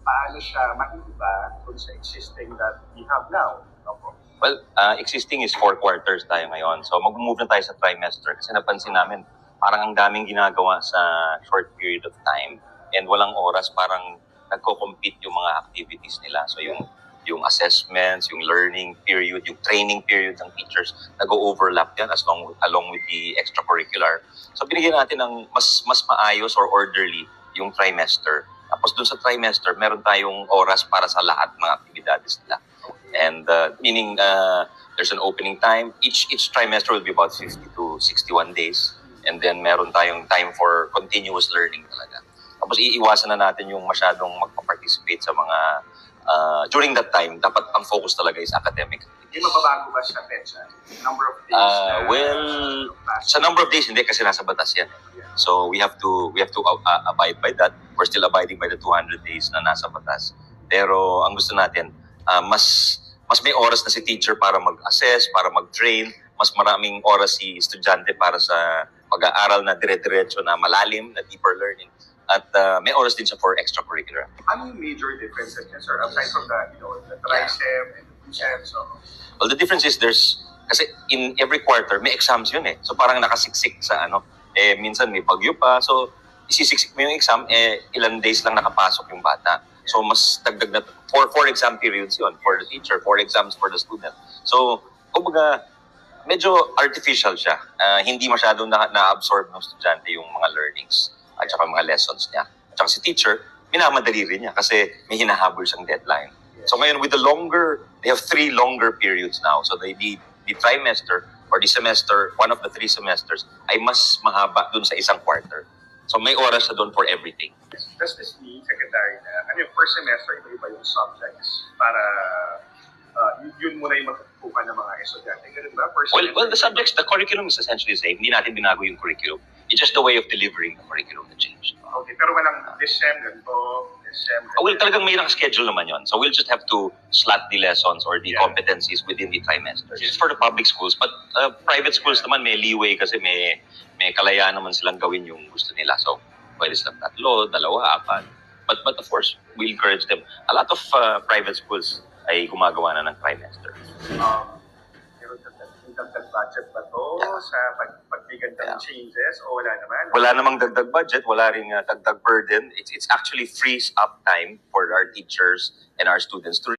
paano siya maiiba dun sa existing that we have now? Opo. Well, existing is 4 quarters tayo ngayon. So mag-move na tayo sa trimester kasi napansin namin parang ang daming ginagawa sa short period of time and walang oras, parang nagko-compete yung mga activities nila. So yung assessments, yung learning period, yung training period ng teachers, nag-overlap yan along with the extracurricular. So binigyan natin ng mas maayos or orderly yung trimester. Tapos dun sa trimester, meron tayong oras para sa lahat ng aktibidades nila. And meaning there's an opening time. Each trimester will be about 50 to 61 days. And then meron tayong time for continuous learning talaga. Tapos iiwasan na natin yung masyadong magpa-participate sa mga during that time, dapat ang focus talaga is academic. Hindi mababago ba siya, Petsa? Number of days well, sa number of days hindi kasi nasa batas yan. So we have to abide by that. We're still abiding by the 200 days na nasa batas. Pero ang gusto natin, mas may oras na si teacher para mag-assess, para mag-train, mas maraming oras si estudyante para sa pag-aaral na dire-diretso na malalim, na deeper learning. At may oras din siya for extracurricular. Ano yung major differences niya, sir? Aside from the TRICEM and the PSEM, so... Well, the difference is kasi in every quarter, may exams yun eh. So parang nakasiksik sa minsan may bagyo pa. So isisiksik mo yung exam, ilang days lang nakapasok yung bata. So mas dagdag na, 4 exam periods yun for the teacher, 4 exams for the student. So, kumbaga, medyo artificial siya. Hindi masyadong na-absorb ng estudyante yung mga learnings at saka mga lessons niya. At saka si teacher, minamadali rin niya kasi may hinahabol siyang deadline. So ngayon, with they have 3 longer periods now. So the trimester or the semester, one of the 3 semesters, ay mas mahaba dun sa isang quarter. So may oras siya dun for everything. Does this mean, Secretary, na first semester, iba yung subjects para yun muna yung matutukan ng mga estudyante? Ganun ba? Well, the subjects, the curriculum is essentially the same. Hindi natin binago yung curriculum. It's just the way of delivering the curriculum that changed. Okay, pero walang Decem, ganito, Decem. Well, talagang may schedule naman yon. So we'll just have to slot the lessons or the competencies within the trimester. It's for the public schools, but private schools naman may leeway kasi may kalayaan naman silang gawin yung gusto nila. So pwede silang 3, 2, 4. But of course, we encourage them. A lot of private schools ay gumagawa na ng trimester. Meron dagdag budget ba to sa pagbigyan ng changes o wala naman? Wala namang dagdag budget, wala ring dagdag burden. It's actually frees up time for our teachers and our students to